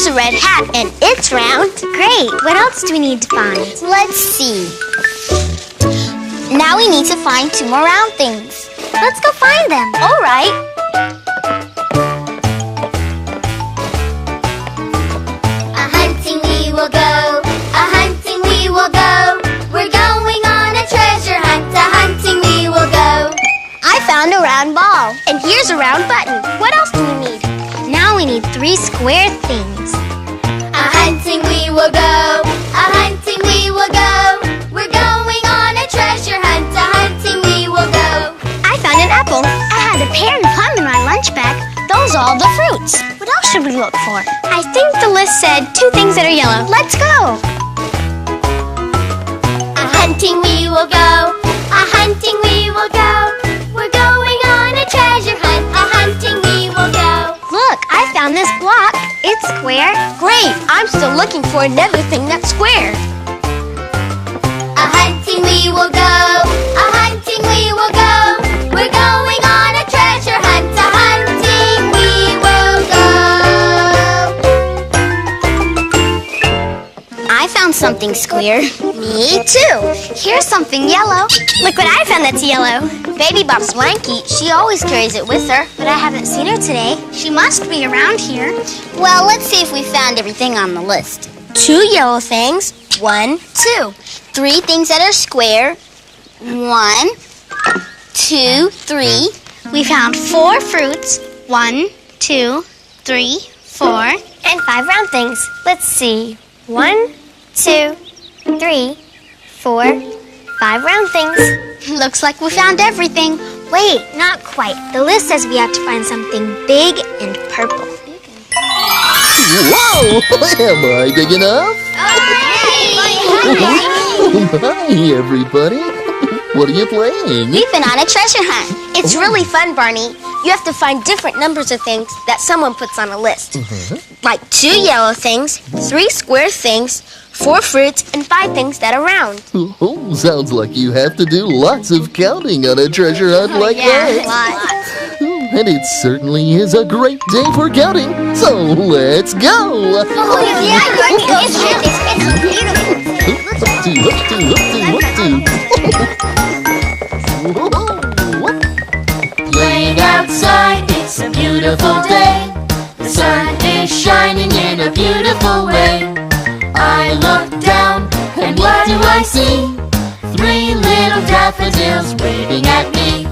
Here's a red hat, and it's round. Great. What else do we need to find? Let's see. Now we need to find 2 more round things. Let's go find them. All right. A-hunting we will go. A-hunting we will go. We're going on a treasure hunt. A-hunting we will go. I found a round ball, and here's a round button. What else do we need? Now we need 3 square things. A-hunting we will go. A-hunting we will go. We're going on a treasure hunt. A-hunting we will go. I found an apple. I had a pear and plum in my lunch bag. Those are all the fruits. What else should we look for? I think the list said 2 things that are yellow. Let's go. A-hunting we will go. A-hunting we will go. We're going on a treasure hunt. A-hunting we will go. Look, I found this block. It's square. Great. I'm still looking for another thing that's square. A-hunting we will go. A-hunting we will go. We're going on a treasure hunt. A-hunting we will go. I found something square. Me too. Here's something yellow. Look what I found that's yellow. Baby Bob's blankie, she always carries it with her. But I haven't seen her today. She must be around here. Well, let's see if we found everything on the list. 2 yellow things. 1, 2. 3 things that are square. 1, 2, 3. We found 4 fruits. 1, 2, 3, 4. And 5 round things. Let's see. 1, 2, 3, 4, 5 round things. Looks like we found everything. Wait, not quite. The list says we have to find something big and purple. Whoa! Am I big enough? Hi, everybody. What are you playing? We've been on a treasure hunt. It's really fun, Barney. You have to find different numbers of things that someone puts on a list. Like 2 yellow things, 3 square things, 4 fruits, and 5 things that are round. Oh, sounds like you have to do lots of counting on a treasure hunt like that. Lots. And it certainly is a great day for counting. So let's go. Oh, yeah, Barney. Playing outside, it's a beautiful day. The sun is shining in a beautiful way. I look down, and what do I see? 3 little daffodils waving at me.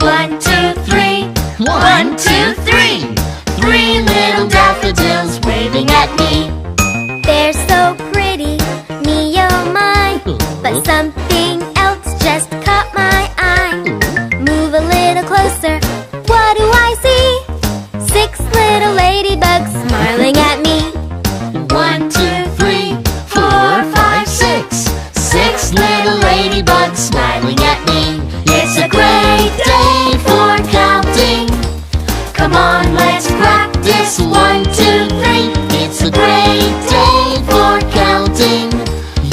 1, 2, 3. 1, 2, 3. 3 little daffodils waving at me. They're so pretty, me oh my. But something else just caught my eye. Move a little closer, what do I see? 6 little ladybugs smiling at me. 1, 2, 3, 4, 5, 6. 6 little ladybugs smiling at me. It's a great day for counting. Come on, let's practice. 1, 2, 3. It's a great day for counting.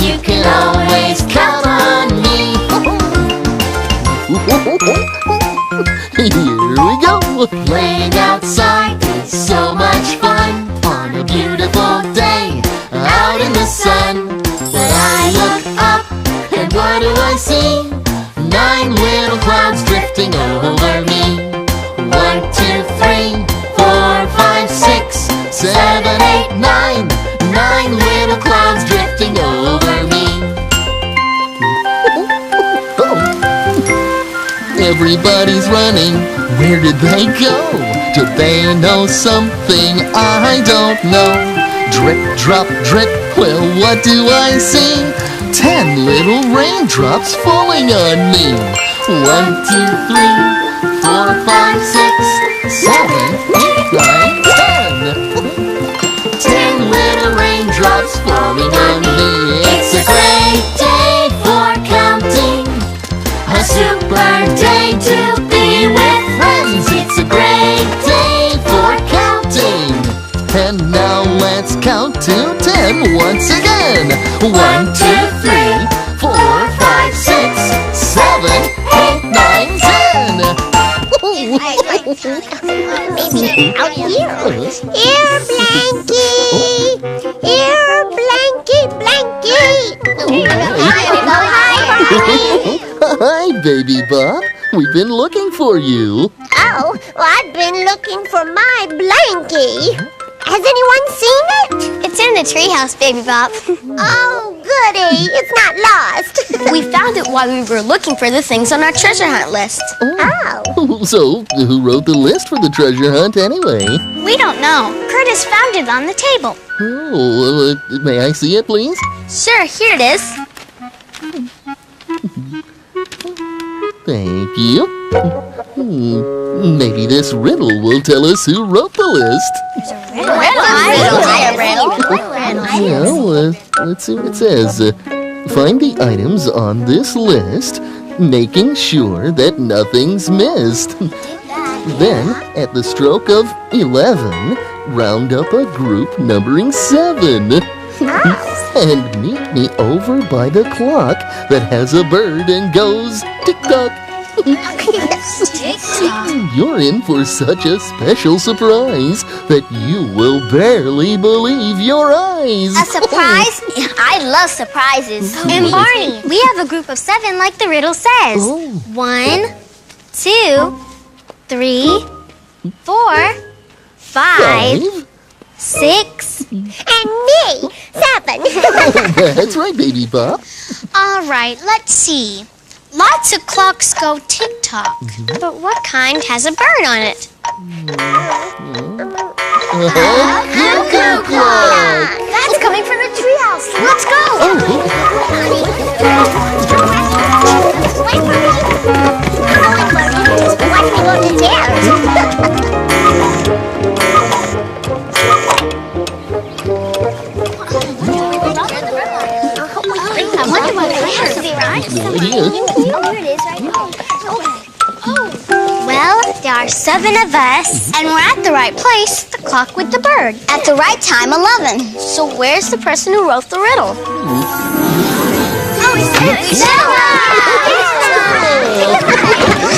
You can always count on me. Here we go. Playing outside is so much fun on a beautiful day out in the sun. But I look up, and what do I see? 9 little clouds drifting over me. 1, 2, 3, 4, 5, 6, 7, 8, 9. 9 little clouds drifting over me. Everybody's running. Where did they go? Do they know something I don't know? Drip, drop, drip. Well, what do I see? 10 little raindrops falling on me. 1, 2, 3, 4, 5, 6, 7, 8, 9, 10. 10 little raindrops falling on me. It's a great day for counting. A super day to be with friends. It's a great day for counting. And now let's count to 10 once again. 1, 2, 3, 4, 5, 6, 7, 8, 9, 10. Maybe out here. Here, Blanky. Hi, Baby Bop. We've been looking for you. Oh, well, I've been looking for my blankie. Has anyone seen it? It's in the treehouse, Baby Bop. Oh, goody. It's not lost. We found it while we were looking for the things on our treasure hunt list. Oh. So, who wrote the list for the treasure hunt anyway? We don't know. Curtis found it on the table. Oh, may I see it, please? Sure, here it is. Thank you. Maybe this riddle will tell us who wrote the list. Well, let's see what it says. Find the items on this list, making sure that nothing's missed. Then, at the stroke of 11, round up a group numbering 7. And meet me over by the clock that has a bird and goes tick-tock. You're in for such a special surprise that you will barely believe your eyes. A surprise? I love surprises. And Barney, we have a group of 7 like the riddle says. 1, 2, 3, 4, 5, 6. And me, 7. That's right, Baby Bop. All right, let's see. Lots of clocks go tick-tock, but what kind has a bird on it? Cuckoo clock! That's coming from the treehouse. Let's go. Watch me go to I wonder what it has to be, right? There it is. Here it is, right? Well, there are 7 of us, and we're at the right place, the clock with the bird. At the right time, 11. So where's the person who wrote the riddle?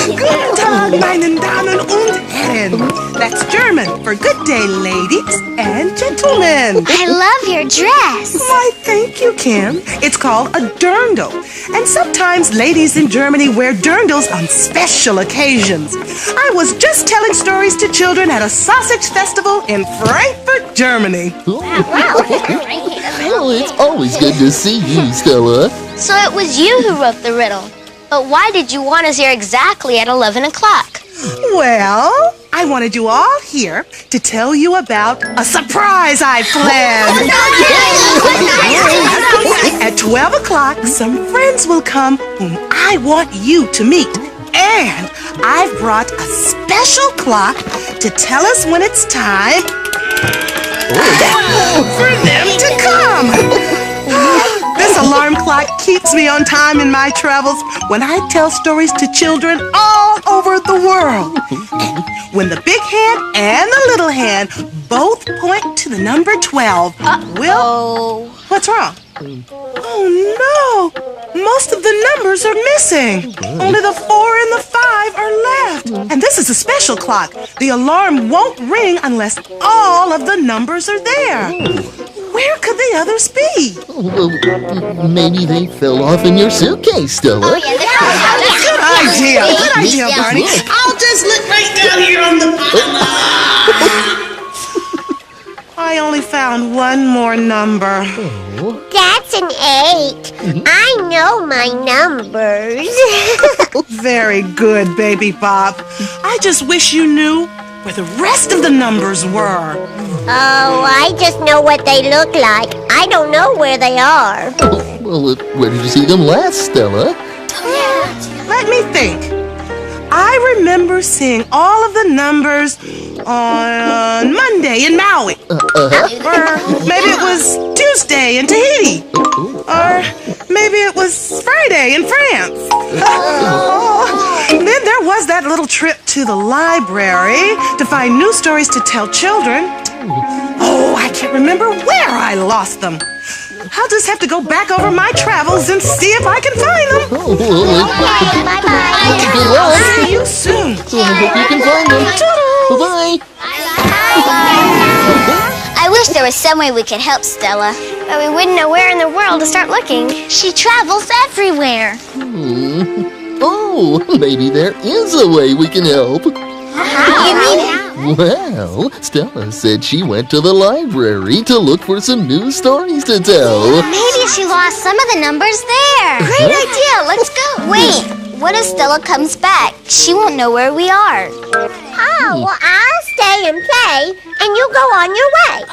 Guten Tag, meine Damen und Herren. That's German for good day, ladies and gentlemen. I love your dress. Why, thank you, Kim. It's called a dirndl. And sometimes ladies in Germany wear dirndls on special occasions. I was just telling stories to children at a sausage festival in Frankfurt, Germany. Well, it's always good to see you, Stella. So it was you who wrote the riddle. But why did you want us here exactly at 11 o'clock? Well, I wanted you all here to tell you about a surprise I planned. At 12 o'clock, some friends will come whom I want you to meet. And I've brought a special clock to tell us when it's time for them to come. This alarm clock keeps me on time in my travels when I tell stories to children all over the world. And when the big hand and the little hand both point to the number 12, what's wrong? Oh no! Most of the numbers are missing. Only the 4 and the 5 are left. And this is a special clock. The alarm won't ring unless all of the numbers are there. Where could the others be? Well, maybe they fell off in your suitcase, Stella. Good idea. Good idea, Barney. I'll just look right down here on the bottom. I only found one more number. That's an 8. I know my numbers. Very good, Baby Bop. I just wish you knew where the rest of the numbers were. Oh, I just know what they look like. I don't know where they are. Well, where did you see them last, Stella? Let me think. I remember seeing all of the numbers on Monday in Maui. Or maybe it was Tuesday in Tahiti. Or maybe it was Friday in France. Then there was that little trip to the library to find new stories to tell children. Oh, I can't remember where I lost them. I'll just have to go back over my travels and see if I can find them. Bye-bye. Good luck. See you soon. I hope you can find them. Bye-bye. I wish there was some way we could help Stella. But we wouldn't know where in the world to start looking. She travels everywhere. Oh, maybe there is a way we can help. How? You mean how? Well, Stella said she went to the library to look for some new stories to tell. Maybe she lost some of the numbers there. Great idea. Let's go. Wait, what if Stella comes back? She won't know where we are. Oh, well, I'll stay and play, and you go on your way.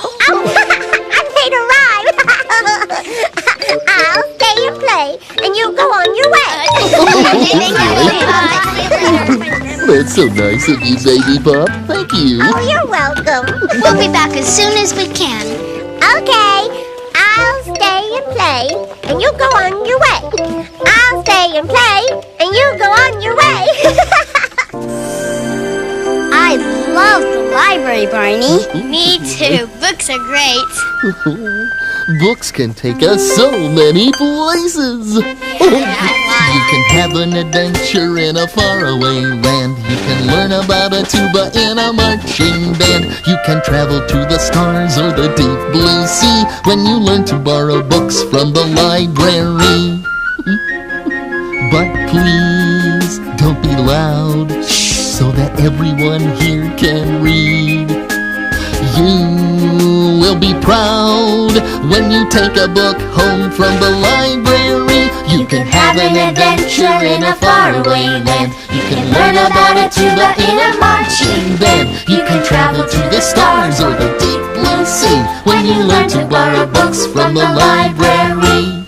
I made a rhyme. I'll stay and play, and you go on your way. That's so nice of you, Baby Pop. Thank you. Oh, you're welcome. We'll be back as soon as we can. Okay, I'll stay and play, and you go on your way. I'll stay and play, and you go on your way. I love the library, Barney. Me too. Books are great. Books can take us so many places. You can have an adventure in a faraway land. You can learn about a tuba in a marching band. You can travel to the stars or the deep blue sea when you learn to borrow books from the library. But please don't be loud, so that everyone here can read. You will be proud when you take a book home from the library. You can have an adventure in a faraway land. You can learn about a tuba in a marching band. You can travel to the stars or the deep blue sea when you learn to borrow books from the library.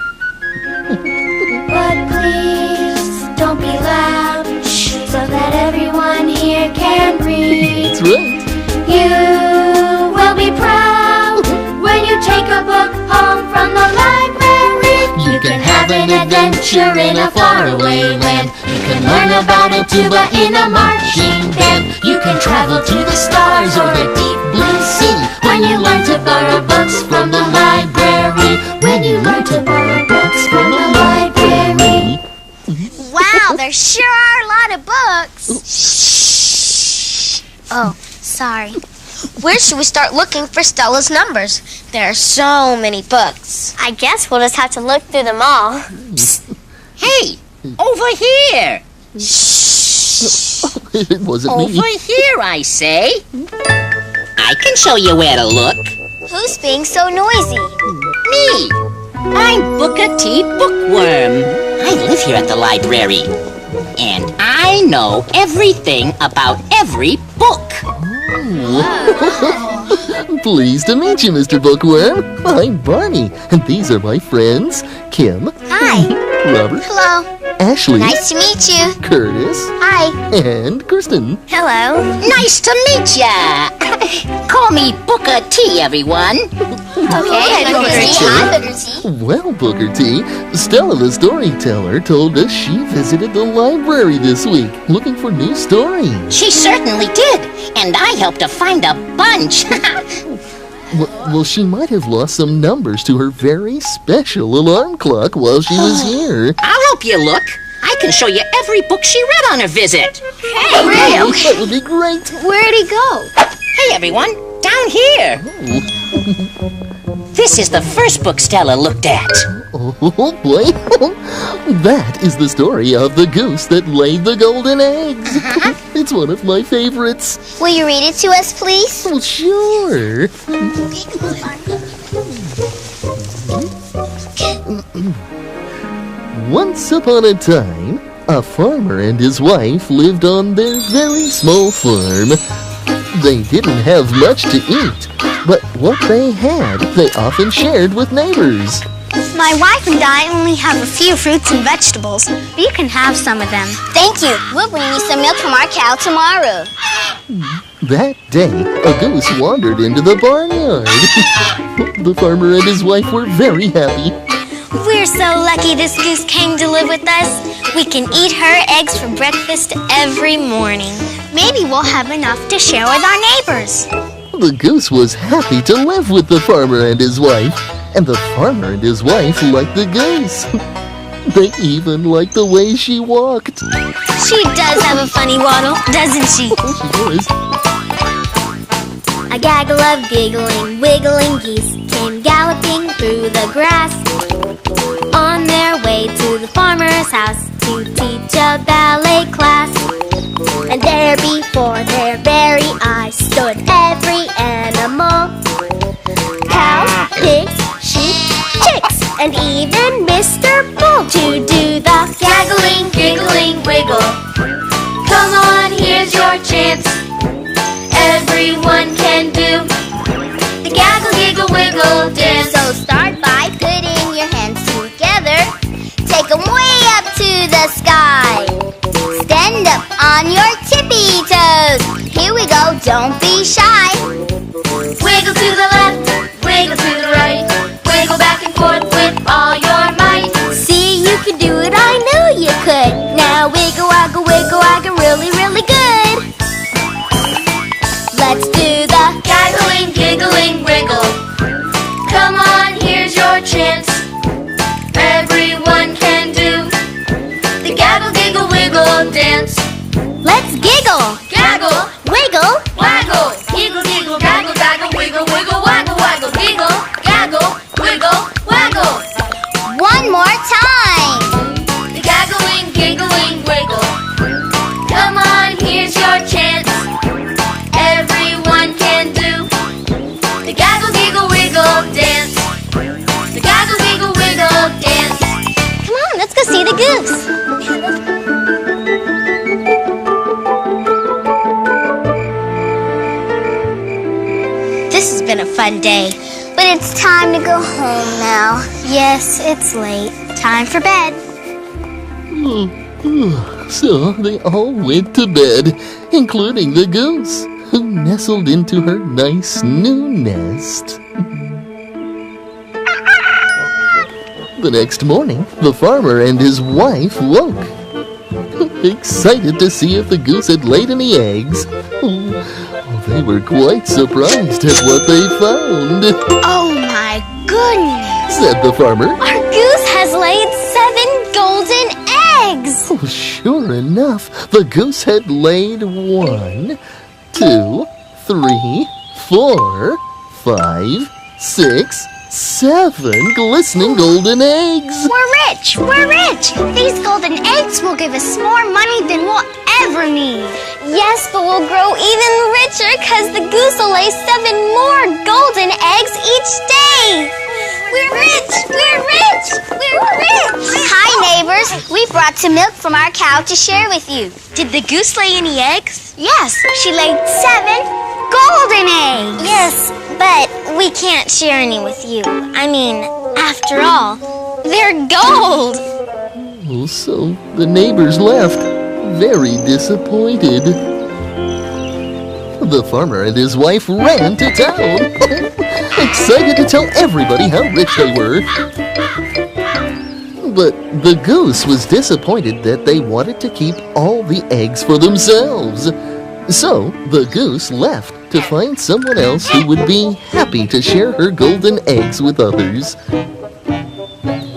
But please don't be loud, so that everyone here can read. That's right. You will be proud when you take a book home from the library. You can have an adventure in a faraway land. You can learn about a tuba in a marching band. You can travel to the stars or the deep blue sea when you learn to borrow books from the library. When you learn to borrow books from the library. Wow, there sure are a lot of books. Shh. Oh, sorry. Where should we start looking for Stella's numbers? There are so many books. I guess we'll just have to look through them all. Hey, over here. It wasn't me. Over here, I say. I can show you where to look. Who's being so noisy? Me. I'm Booker T. Bookworm. I live here at the library. And I know everything about every book. Pleased to meet you, Mr. Bookworm. I'm Barney, and these are my friends, Kim. Hi. Robert. Hello. Ashley. Nice to meet you. Curtis. Hi. And Kristen. Hello. Nice to meet ya. Call me Booker T, everyone. Okay, Booker T. Hi, Booker T. Well, Booker T, Stella the storyteller told us she visited the library this week looking for new stories. She certainly did. And I helped her find a bunch. Well, she might have lost some numbers to her very special alarm clock while she was here. I'll help you look. I can show you every book she read on her visit. Hey, really? That would be great. Where'd he go? Hey, everyone. Down here. This is the first book Stella looked at. Oh, boy. That is the story of the goose that laid the golden eggs. It's one of my favorites. Will you read it to us, please? Well, sure. Once upon a time, a farmer and his wife lived on their very small farm. They didn't have much to eat, but what they had, they often shared with neighbors. My wife and I only have a few fruits and vegetables. You can have some of them. Thank you. We'll bring you some milk from our cow tomorrow. That day, a goose wandered into the barnyard. The farmer and his wife were very happy. We're so lucky this goose came to live with us. We can eat her eggs for breakfast every morning. Maybe we'll have enough to share with our neighbors. The goose was happy to live with the farmer and his wife, and the farmer and his wife liked the goose. They even liked the way she walked. She does have a funny waddle, doesn't she? She does. I gaggle of giggling, wiggling geese came galloping through the grass, on their way to the farmer's house to teach a ballet class. And there before their very eyes stood every animal: cows, pigs, sheep, chicks, and even Mr. Bull, to do the gaggling, giggling, wiggle. Come on, here's your chance. Everyone can do the gaggle, giggle, wiggle dance. So start by putting your hands together. Take 'em way up to the sky. Stand up on your tippy toes. Here we go, don't be shy. Wiggle to the left, wiggle to the right. Wiggle back and forth with all your might. See, you can do it, I knew you could. Now wiggle, waggle, wiggle, waggle, really, really good. Let's do the gaggling, giggling, wiggle. Come on, here's your chance. Everyone can do the gaggle, giggle, wiggle dance. Let's giggle, gaggle, wiggle, waggle. Giggle, giggle, gaggle, gaggle, wiggle, wiggle, waggle, waggle. Giggle, gaggle, wiggle, waggle. One more time. The gaggling, giggling, wiggle. Come on, here's your chance. Everyone can do the gaggle, giggle, wiggle dance. The gaggle, giggle, wiggle dance. Come on, let's go see the goose. This has been a fun day. But it's time to go home now. Yes, it's late. Time for bed. So they all went to bed, including the goose, who nestled into her nice new nest. The next morning, the farmer and his wife woke, excited to see if the goose had laid any eggs. They were quite surprised at what they found. Oh my goodness! Said the farmer. Our goose has laid 7 golden eggs! Oh, sure enough, the goose had laid 1, 2, 3, 4, 5, 6, 7 glistening golden eggs. We're rich! We're rich! These golden eggs will give us more money than we'll ever need. Yes, but we'll grow even richer because the goose will lay 7 more golden eggs each day. We're rich! We're rich! We're rich! Hi, neighbors. We brought some milk from our cow to share with you. Did the goose lay any eggs? Yes, she laid 7 golden eggs. Yes, but we can't share any with you. I mean, after all, they're gold. Oh, so the neighbors left, very disappointed. The farmer and his wife ran to town, excited to tell everybody how rich they were. But the goose was disappointed that they wanted to keep all the eggs for themselves. So the goose left to find someone else who would be happy to share her golden eggs with others.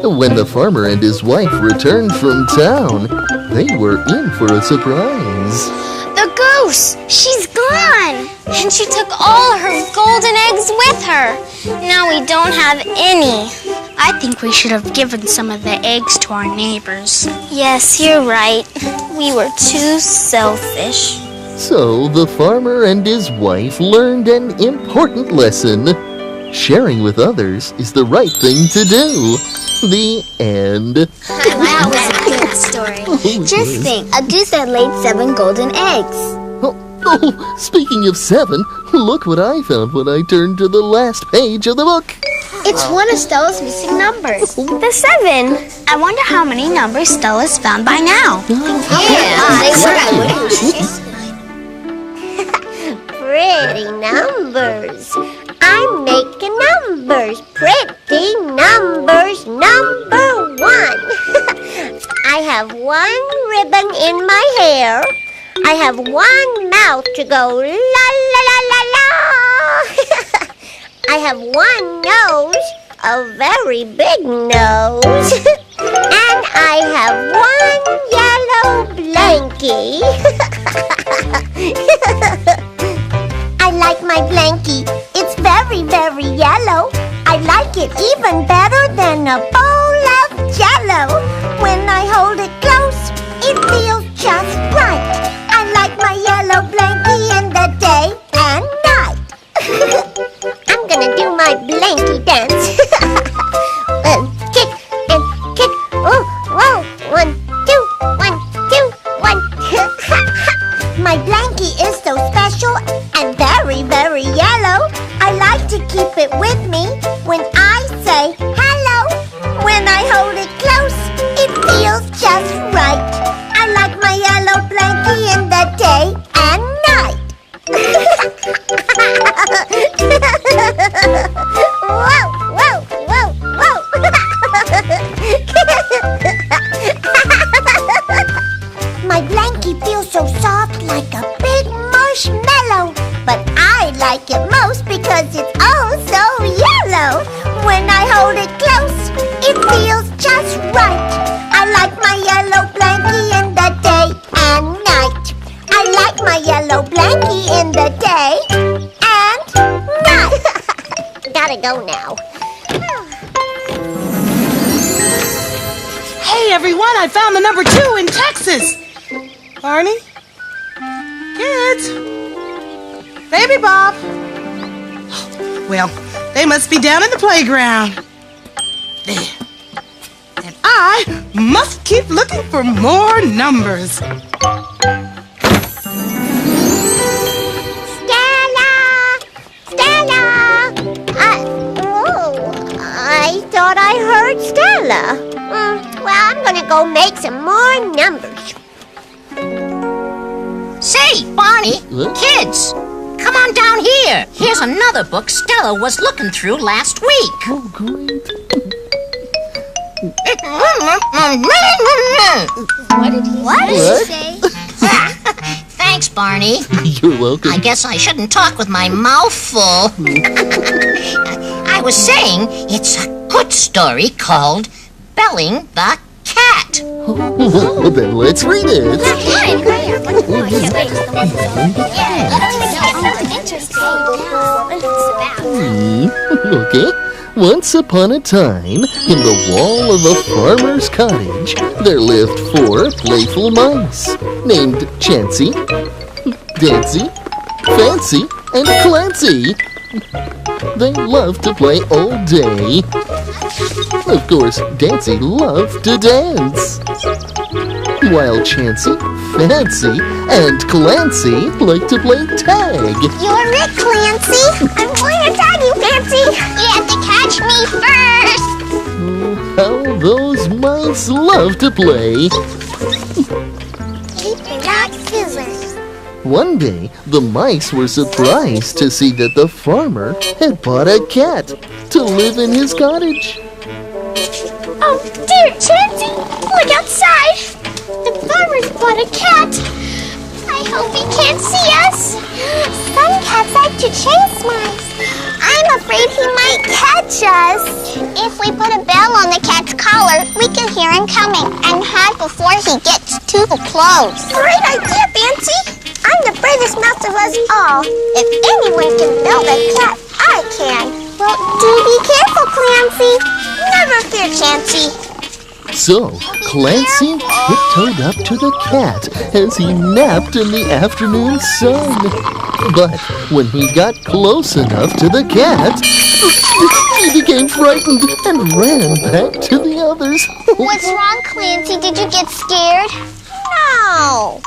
When the farmer and his wife returned from town, they were in for a surprise. The goose! She's gone! And she took all her golden eggs with her. Now we don't have any. I think we should have given some of the eggs to our neighbors. Yes, you're right. We were too selfish. So the farmer and his wife learned an important lesson. Sharing with others is the right thing to do. The end. That was a good story. Just think, a goose that laid 7 golden eggs. Oh, speaking of 7, look what I found when I turned to the last page of the book. It's one of Stella's missing numbers. The 7. I wonder how many numbers Stella's found by now. Pretty numbers. I'm making numbers. Pretty numbers. Number 1. I have 1 ribbon in my hair. I have 1 mouth to go la la la la la. I have 1 nose, a very big nose. And I have 1 yellow blankie. I like my blankie just right. I like my yellow blankie in the day and night. Whoa, whoa, whoa, whoa. My blankie feels so soft like a big marshmallow. But I like it most because it's oh so yellow. When I hold it close, it feels just right. I like my yellow blankie in the day and night. I like my yellow blankie in the day and night. Gotta go now. Hey, everyone, I found the number 2 in Texas. Barney? Kids? Baby Bob? Well, they must be down in the playground. There. And I must keep looking for more numbers. Stella! Stella! I thought I heard Stella. Well, I'm gonna go make some more numbers. Say, Barney, kids, come on down here. Here's another book Stella was looking through last week. Oh, great. What did he say? Thanks, Barney. You're welcome. I guess I shouldn't talk with my mouth full. I was saying it's a good story called Belling the Cat. Well, then let's read it. Okay. Once upon a time, in the wall of a farmer's cottage, there lived 4 playful mice, named Chancy, Dancy, Fancy, and Clancy. They loved to play all day. Of course, Dancy loved to dance, while Chancy, Fancy, and Clancy liked to play tag. You're it, Clancy. I'm going to tag you, Fancy. You have to catch me first. How those mice love to play. Keep the rock, scissors. One day, the mice were surprised to see that the farmer had bought a cat to live in his cottage. Oh, dear Chancy, look outside. The farmer's bought a cat. I hope he can't see us. Some cats like to chase mice. I'm afraid he might catch us. If we put a bell on the cat's collar, we can hear him coming and hide before he gets too close. Great idea, Fancy. I'm the bravest mouse of us all. If anyone can bell the cat, I can. Well, do be careful, Clancy. Never fear, Chancy. So, Clancy tiptoed up to the cat as he napped in the afternoon sun. But when he got close enough to the cat, he became frightened and ran back to the others. What's wrong, Clancy? Did you get scared? No.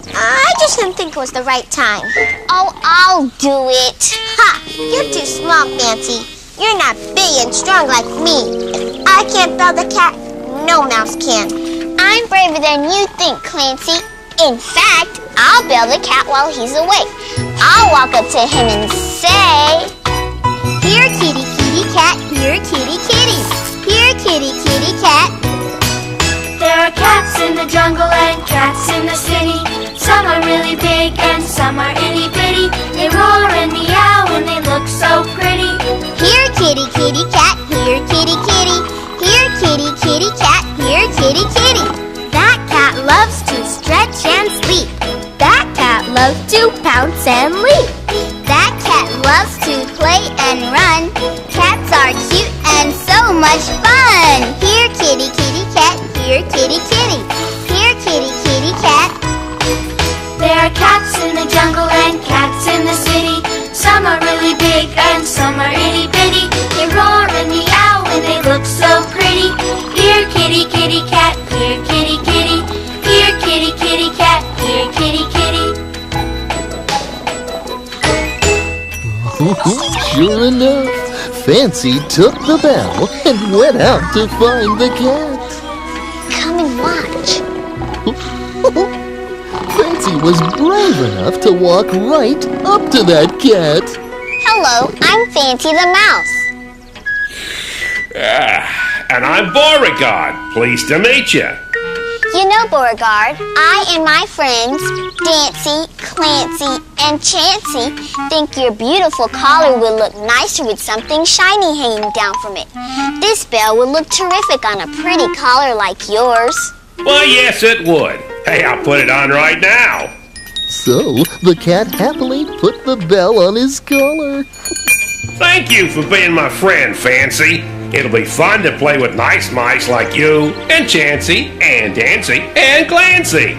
I just didn't think it was the right time. Oh, I'll do it. Ha! You're too small, Fancy. You're not big and strong like me. If I can't bell the cat, no mouse can. I'm braver than you think, Clancy. In fact, I'll bell the cat while he's awake. I'll walk up to him and say, "Here, kitty, kitty cat. Here, kitty, kitty. Here, kitty, kitty cat." There are cats in the jungle and cats in the city. Some are really big and some are itty bitty. They roar and meow and they look so pretty. Here, kitty, kitty cat. Here, kitty, kitty. Here, kitty, kitty cat. Here, kitty, kitty. That cat loves to stretch and sleep. That cat loves to pounce and leap. That cat loves to play and run. Cats are cute and so much fun. Here, kitty, kitty cat. Here, kitty, kitty. Here, kitty, kitty cat. There are cats in the jungle and cats in the city. Some are really big and some are itty bitty. They roar and meow and they look so pretty. Here, kitty, kitty cat. Here, kitty, kitty. Here, kitty, kitty cat. Here, kitty, kitty. Sure enough, Fancy took the bell and went out to find the cat. Come and watch. Fancy was brave enough to walk right up to that cat. Hello, I'm Fancy the Mouse. And I'm Beauregard. Pleased to meet you. You know, Beauregard, I and my friends, Dancy, Clancy, and Chancy, think your beautiful collar would look nicer with something shiny hanging down from it. This bell would look terrific on a pretty collar like yours. Why, yes, it would. Hey, I'll put it on right now. So the cat happily put the bell on his collar. Thank you for being my friend, Fancy. It'll be fun to play with nice mice like you, and Chancy, and Dancy, and Clancy.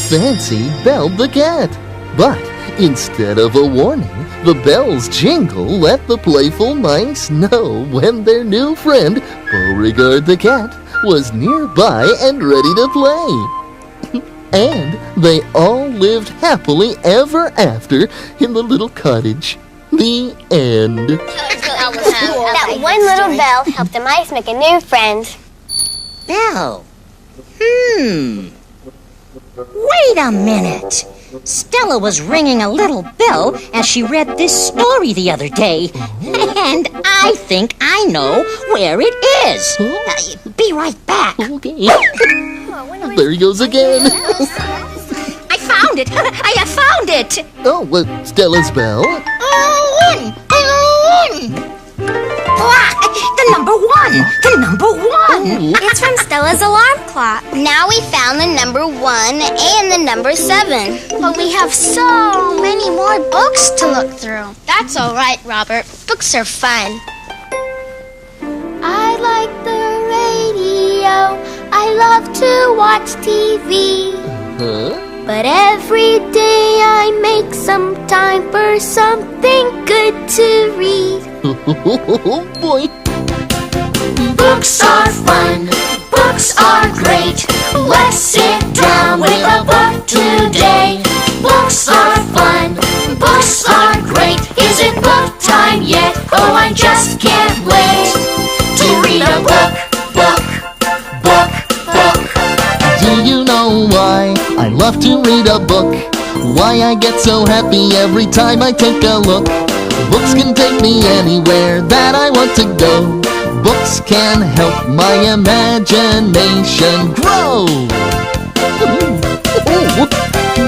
Fancy belled the cat, but instead of a warning, the bell's jingle let the playful mice know when their new friend, Beauregard the cat, was nearby and ready to play. And they all lived happily ever after in the little cottage. The end. That one little bell helped the mice make a new friend. Bell. Wait a minute. Stella was ringing a little bell as she read this story the other day. And I think I know where it is. Be right back. Okay. There he goes again. I found it. I found it. Oh, Stella's bell. The number one. The number one. It's from Stella's alarm clock. Now we found the number 1 and the number 7. But we have so many more books to look through. That's all right, Robert. Books are fun. I like the radio. I love to watch TV. Huh? But every day I make some time for something good to read. Oh, boy. Books are fun, books are great. Let's sit down with a book today. Books are fun, books are great. Is it book time yet? Oh, I just can't wait to read a book. Do you know why I love to read a book? Why I get so happy every time I take a look? Books can take me anywhere that I want to go. Books can help my imagination grow.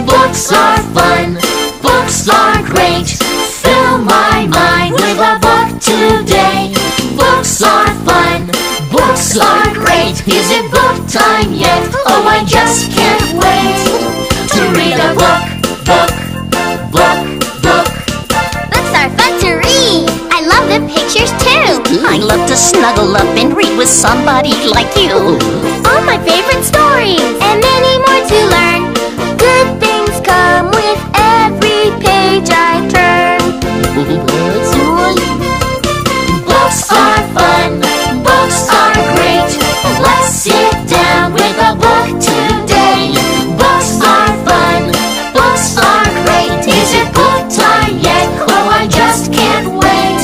Books are fun, books are great. Fill my mind with a book today. Books are fun, books are great. Is it book time yet? Oh, I just can't wait to read a book. Books are fun to read. I love the pictures too. I love to snuggle up and read with somebody like you. All my favorite stories and many more to learn. Good things come with every page I turn. That's right. Books are fun, books are great. Let's sit down with a book today. Books are fun, books are great. Is it book time yet? Oh, I just can't wait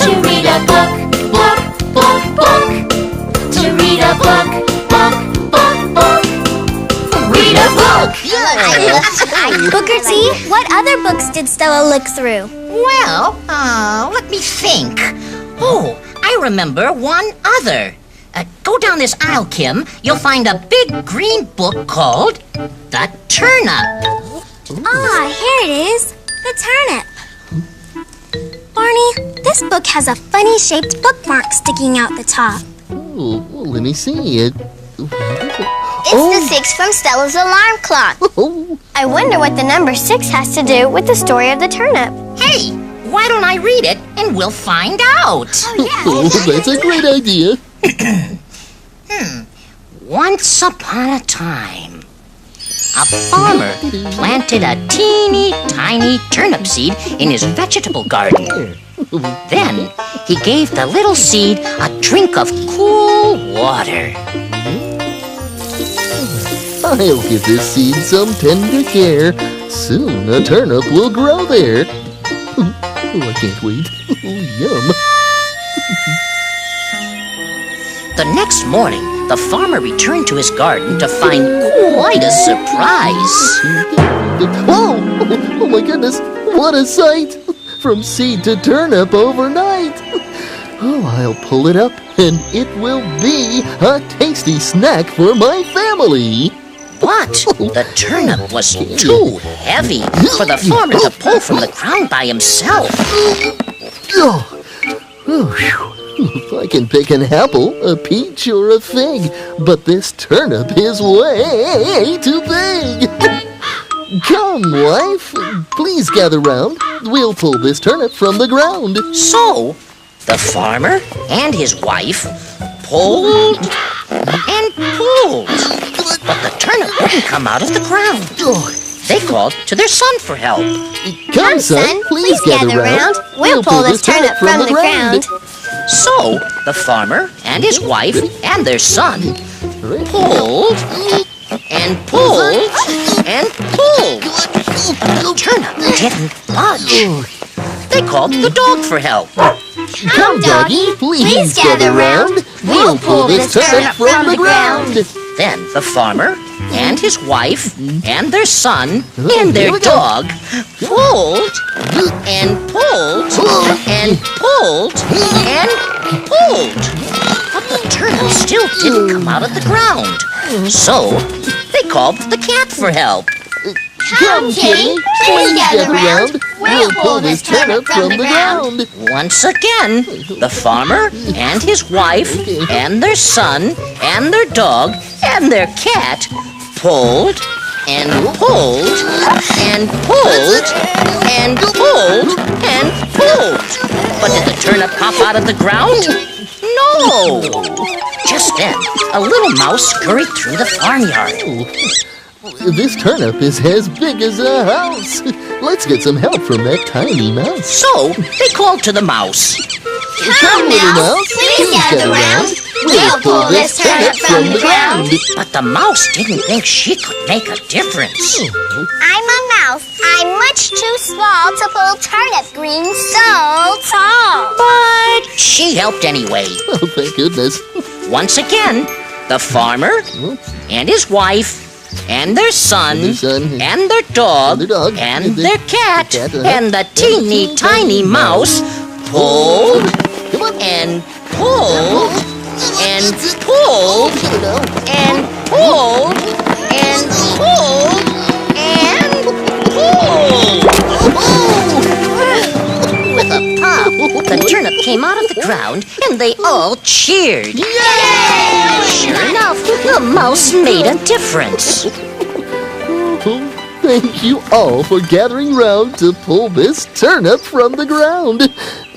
to read a book. To read a book. Read a book. Booker T, what other books did Stella look through? Well, let me think. Oh, I remember one other. Go down this aisle, Kim. You'll find a big green book called The Turnip. Here it is. The turnip. Barney, this book has a funny shaped bookmark sticking out the top. Oh, well, let me see it. It's the 6 from Stella's alarm clock. Oh, I wonder what the number 6 has to do with the story of the turnip. Hey, why don't I read it and we'll find out? that's a great idea. Once upon a time, a farmer planted a teeny tiny turnip seed in his vegetable garden. Then he gave the little seed a drink of cool water. I'll give this seed some tender care. Soon a turnip will grow there. Oh, I can't wait. Yum. The next morning, the farmer returned to his garden to find quite a surprise. Oh my goodness, what a sight! From seed to turnip overnight. Oh, I'll pull it up and it will be a tasty snack for my family. But the turnip was too heavy for the farmer to pull from the ground by himself. If I can pick an apple, a peach, or a fig, but this turnip is way too big. Come, wife, please gather round. We'll pull this turnip from the ground. So, the farmer and his wife pulled and pulled, but the turnip wouldn't come out of the ground. They called to their son for help. Come, son, please gather round. We'll pull this turnip from the ground. So, the farmer and his wife and their son pulled and pulled and pulled. The turnip didn't budge. They called the dog for help. Come, doggy, please gather round. We'll pull this turnip from the ground. Then the farmer and his wife and their son and their dog pulled and pulled and pulled and pulled. But the turnip still didn't come out of the ground. So they called the cat for help. Come, kitty, please gather round. We'll pull this turnip from the ground. Once again, the farmer and his wife and their son and their dog and their cat pulled and pulled and pulled and pulled and pulled. But did the turnip pop out of the ground? No! Just then, a little mouse scurried through the farmyard. This turnip is as big as a house. Let's get some help from that tiny mouse. So, they called to the mouse. Come, little mouse, please gather round. We'll pull this turnip from the ground. But the mouse didn't think she could make a difference. I'm a mouse. I'm much too small to pull turnip greens so tall. But she helped anyway. Oh, thank goodness. Once again, the farmer and his wife and their son and their dog and their cat and the teeny tiny mouse pulled and pulled and pulled and pulled and pulled and pulled. With a pop, the turnip came out of the ground and they all cheered. Yay! Sure enough, the mouse made a difference. Thank you all for gathering round to pull this turnip from the ground.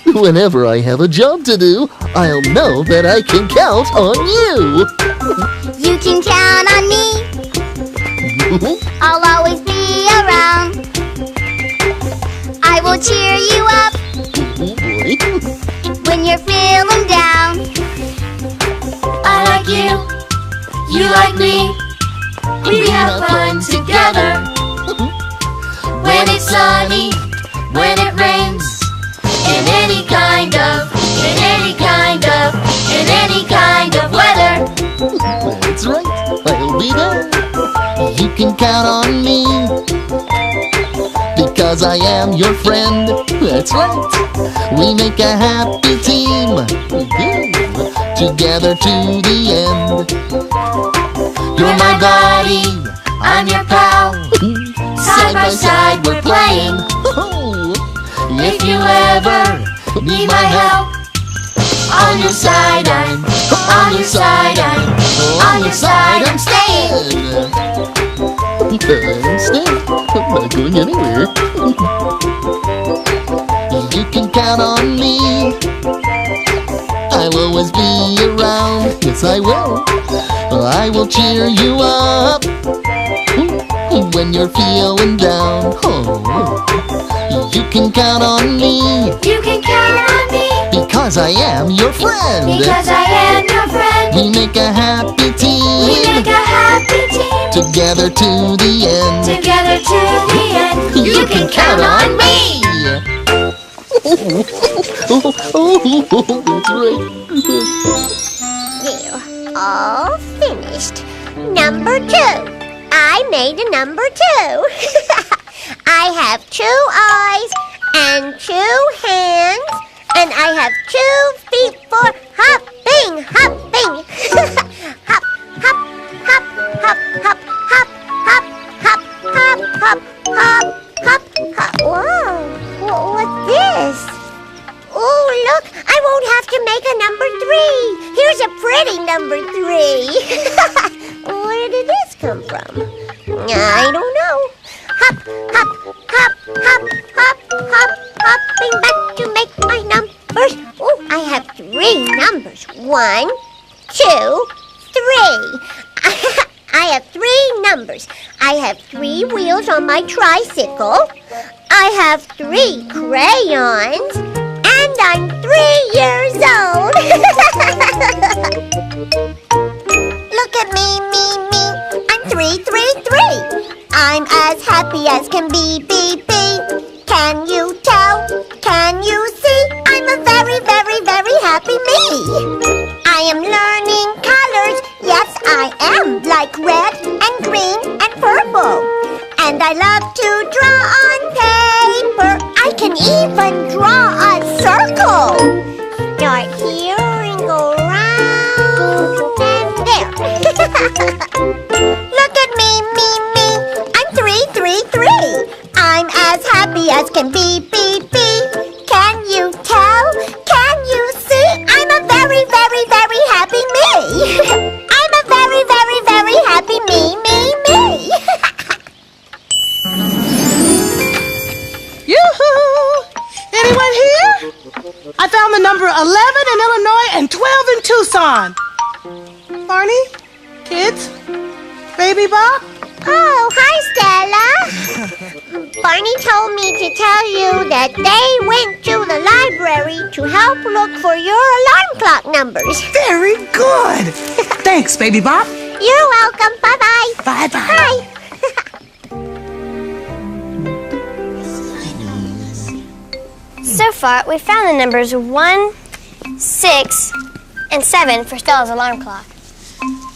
Whenever I have a job to do, I'll know that I can count on you. You can count on me. I'll always be around. I will cheer you up when you're feeling down. I like you, you like me. We have fun together. When it's sunny, when it rains, in any kind of weather. That's right, I'll be there. You can count on me, because I am your friend. That's right, we make a happy team, together to the end. You're my buddy, I'm your pal. Side by side we're playing. If you ever need my help, on your side I'm staying. I'm staying. I'm not going anywhere. You can count on me. I'll always be around. Yes, I will. I will cheer you up when you're feeling down. Oh, you can count on me. You can count on me, because I am your friend. because I am your friend. We make a happy team. We make a happy team, together to the end. together to the end. You can count on me. Oh, that's right. You all finished. Number 2. I made a number 2. I have 2 eyes and 2 hands, and I have 2 feet for hopping, hopping. Hop, hop, hop, hop, hop, hop, hop, hop, hop, hop, hop, hop, hop. Whoa, what's this? Oh, look, I won't have to make a number 3. Here's a pretty number 3. Where did this come from? I don't know. Hop, hop, hop, hop, hop, hop, hopping back to make my numbers. Oh, I have 3 numbers. 1, 2, 3. I have 3 numbers. I have 3 wheels on my tricycle. I have 3 crayons. And I'm 3 years old. Look at me. I'm 3, 3, 3. I'm as happy as can be. Can you tell? Can you see? I'm a very, very, very happy me. I am learning colors. Yes, I am. Like red and green and purple. And I love to draw on paper. I can even draw a circle. Start here and go round and there. Look at me. I'm 3, 3, 3. I'm as happy as can be. Can you tell? Can you see? I'm a very, very, very happy me. I'm a very, very, very happy me. Yoo-hoo! Anyone here? I found the number 11 in Illinois and 12 in Tucson. Barney? Kids? Baby Bob? Oh, hi, Stella. Barney told me to tell you that they went to the library to help look for your alarm clock numbers. Very good. Thanks, Baby Bob. You're welcome. Bye-bye. Bye-bye. Bye. So far, we found the numbers 1, 6, and 7 for Stella's alarm clock.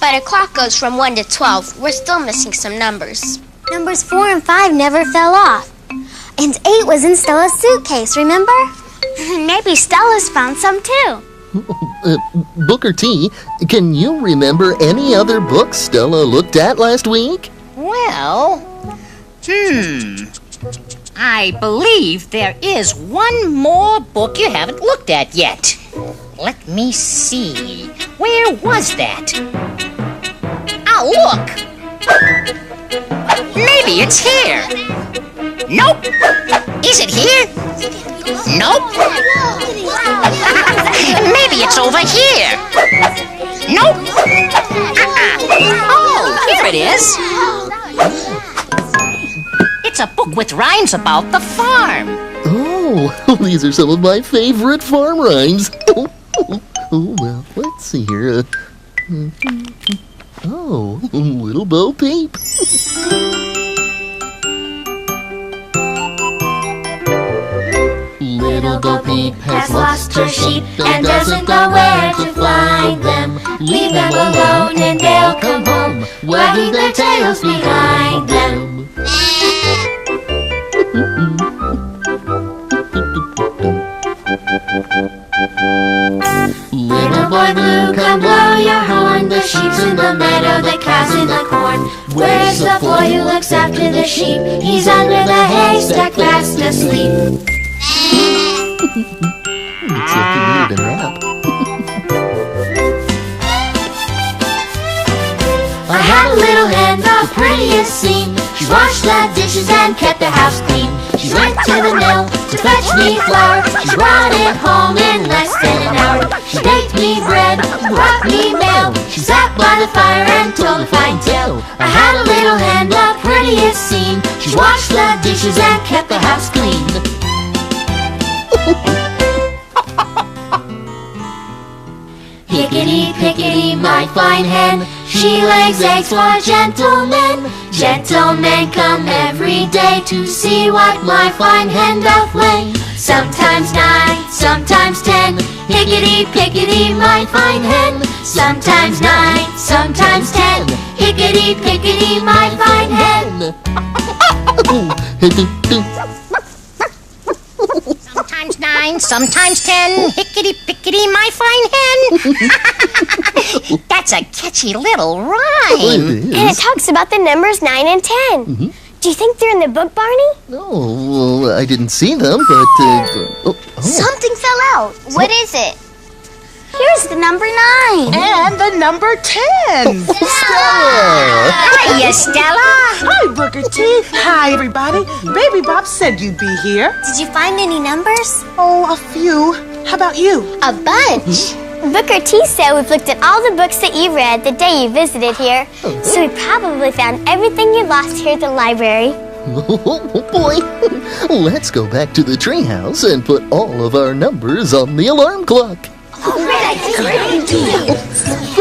But a clock goes from 1 to 12. We're still missing some numbers. Numbers 4 and 5 never fell off. And 8 was in Stella's suitcase, remember? Maybe Stella's found some too. Booker T, can you remember any other books Stella looked at last week? Well, I believe there is one more book you haven't looked at yet. Let me see. Where was that? Ah, look! Maybe it's here. Nope. Is it here? Nope. Maybe it's over here. Nope. Oh, here it is. It's a book with rhymes about the farm. Oh, these are some of my favorite farm rhymes. Oh, well, let's see here. Oh, Little Bo Peep. Little Bo Peep has lost her sheep and doesn't know where to find them. Leave them alone and they'll come home, wagging their tails behind them. Little boy blue, come blow your horn. The sheep's in the meadow, the cow's in the corn. Where's the boy who looks after the sheep? He's under the haystack fast asleep. Looks like you needed a nap. I had a little hen, the prettiest scene. She washed the dishes and kept the house clean. She went to the mill to fetch me flour. She brought it home in less than an hour. She baked me bread, brought me mail. She sat by the fire and told a fine tale. I had a little hen, the prettiest scene. She washed the dishes and kept the house clean. Hickety, pickety, my fine hen. She lays eggs for gentlemen. Gentlemen come every day to see what my fine hen doth lay. Sometimes 9, sometimes 10. Hickety, pickety, my fine hen. sometimes 9, sometimes 10. Hickety, pickety, my fine hen. Sometimes 9, sometimes 10. Hickety, pickety, my fine hen. That's a catchy little rhyme. And it talks about the numbers 9 and 10. Do you think they're in the book, Barney? Oh, well, I didn't see them, but... Something fell out. What is it? Here's the number 9. And the number 10. Stella! Hiya, Stella. Hi, Booker T. Hi, everybody. Baby Bob said you'd be here. Did you find any numbers? Oh, a few. How about you? A bunch. Booker T said we've looked at all the books that you read the day you visited here. So we probably found everything you lost here at the library. Oh, boy. Let's go back to the treehouse and put all of our numbers on the alarm clock.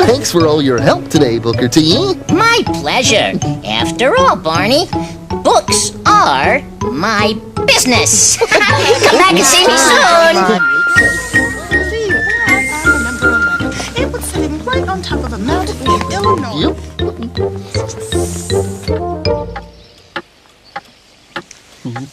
Thanks for all your help today, Booker T. My pleasure. After all, Barney, books are my business. Come back and see me soon. It was sitting right on top of a mountain in Illinois.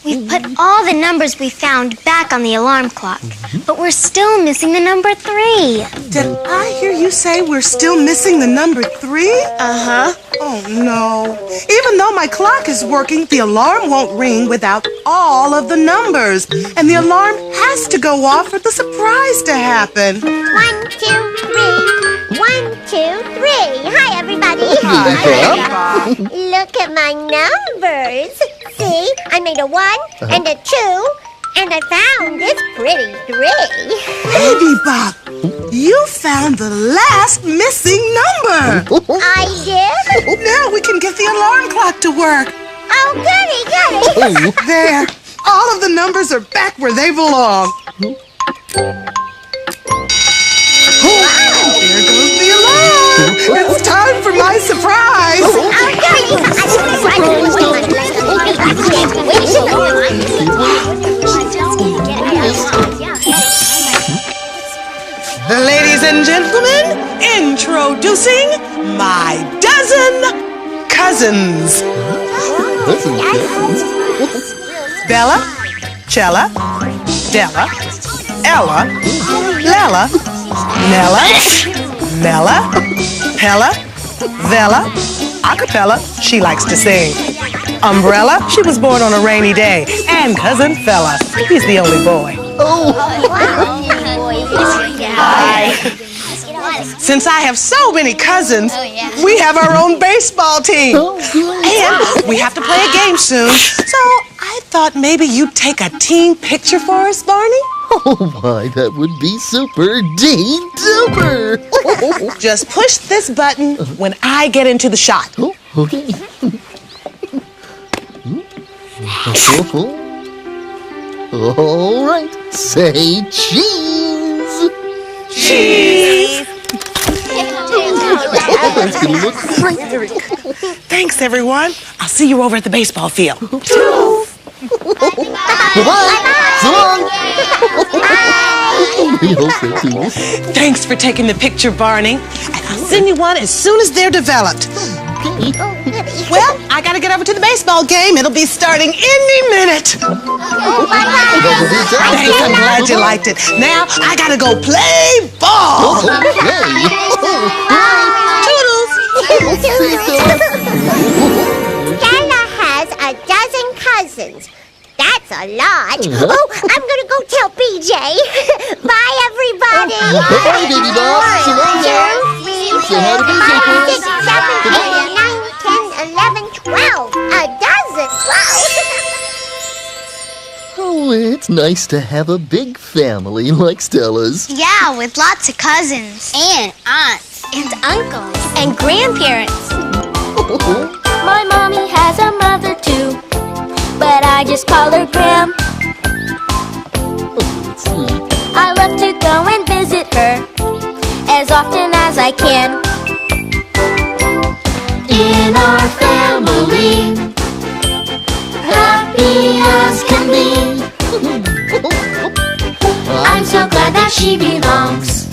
We've put all the numbers we found back on the alarm clock, but we're still missing the number 3. Did I hear you say we're still missing the number 3? Uh-huh. Oh, no. Even though my clock is working, the alarm won't ring without all of the numbers. And the alarm has to go off for the surprise to happen. 1, 2, 3. 1, 2, 3. Hi, everybody. Hi. Look at my numbers. See, I made a 1 and a 2, and I found this pretty 3. Baby Bob, you found the last missing number. I did? Now we can get the alarm clock to work. Oh, goody, goody. There. All of the numbers are back where they belong. There goes the alarm. It's time for my surprise. Ladies and gentlemen, introducing my dozen cousins. Bella, Chella, Della, Ella, Lella, Nella, Mella, Hella, Vella, Acapella, she likes to sing. Umbrella, she was born on a rainy day. And Cousin Fella, he's the only boy. Since I have so many cousins, we have our own baseball team. And we have to play a game soon. So I thought maybe you'd take a team picture for us, Barney? Oh, why, that would be super-duper. Just push this button when I get into the shot. Oh, okay. All right, say cheese. Cheese! That's gonna look great. Thanks, everyone. I'll see you over at the baseball field. Bye-bye. So long. We hope so, too. Thanks for taking the picture, Barney. And I'll send you one as soon as they're developed. Well, I gotta get over to the baseball game. It'll be starting any minute. Thanks, I'm glad you liked it. Now, I gotta go play ball. Stella has a dozen cousins. That's a lot. Oh, I'm gonna go tell BJ. Bye, everybody. Bye, baby Bob. So long now. 1, 2, 3, Say hi to 4, BJ 5, 6, 7, 8, 9, 10, 11, 12. A dozen. Wow. Oh, it's nice to have a big family like Stella's. Yeah, with lots of cousins. And aunts. And uncles. And grandparents. My mommy has a mother too, but I just call her Gram. I love to go and visit her as often as I can. In our family, happy as can be. I'm so glad that she belongs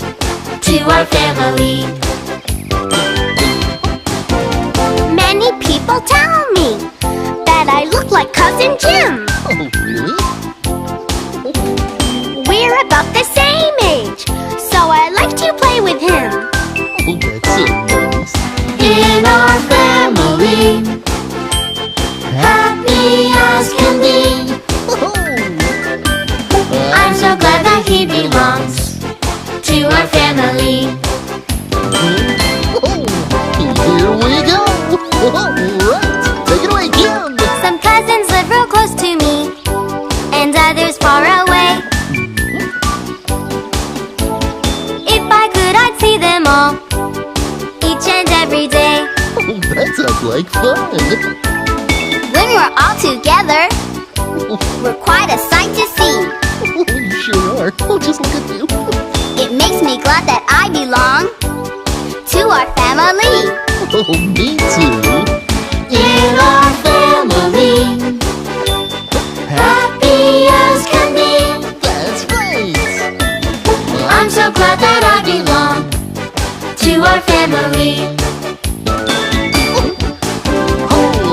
to to our family. Many people tell me that I look like Cousin Jim. Oh, really? We're about the same age, so I like to play with him. Oh, that's so nice. In our family, happy as can be. I'm so glad that he belongs to our family. Here we go. All right, take it away, Kim. Some cousins live real close to me, and others far away. If I could, I'd see them all, each and every day. Oh, that sounds like fun. When we're all together, we're quite a sight to see. You sure are. Oh, just look at you. It makes me glad that I belong to our family. Oh, me too. In our family, happy as can be. That's right. I'm so glad that I belong to our family.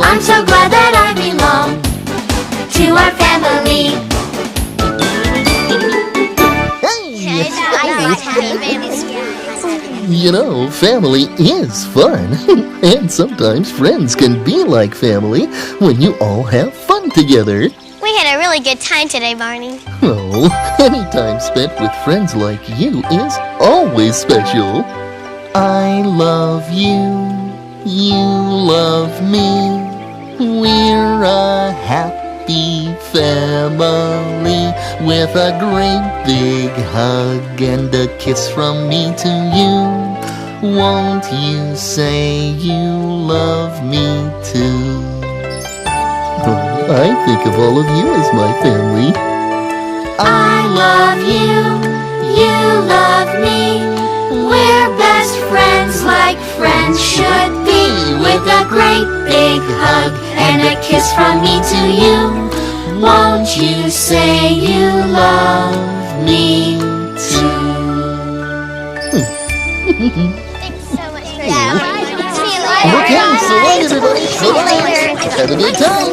I'm so glad that I belong to our family. You know, family is fun. And sometimes friends can be like family when you all have fun together. We had a really good time today, Barney. Oh, any time spent with friends like you is always special. I love you. You love me. We're a happy family with a great big hug and a kiss from me to you. Won't you say you love me too? I think of all of you as my family. I love you, you love me. We're best friends like friends should be, with a great big hug and a kiss from me to you. Won't you say you love me too? Thanks so much for that. Okay, so long everybody. So long. Have a good time.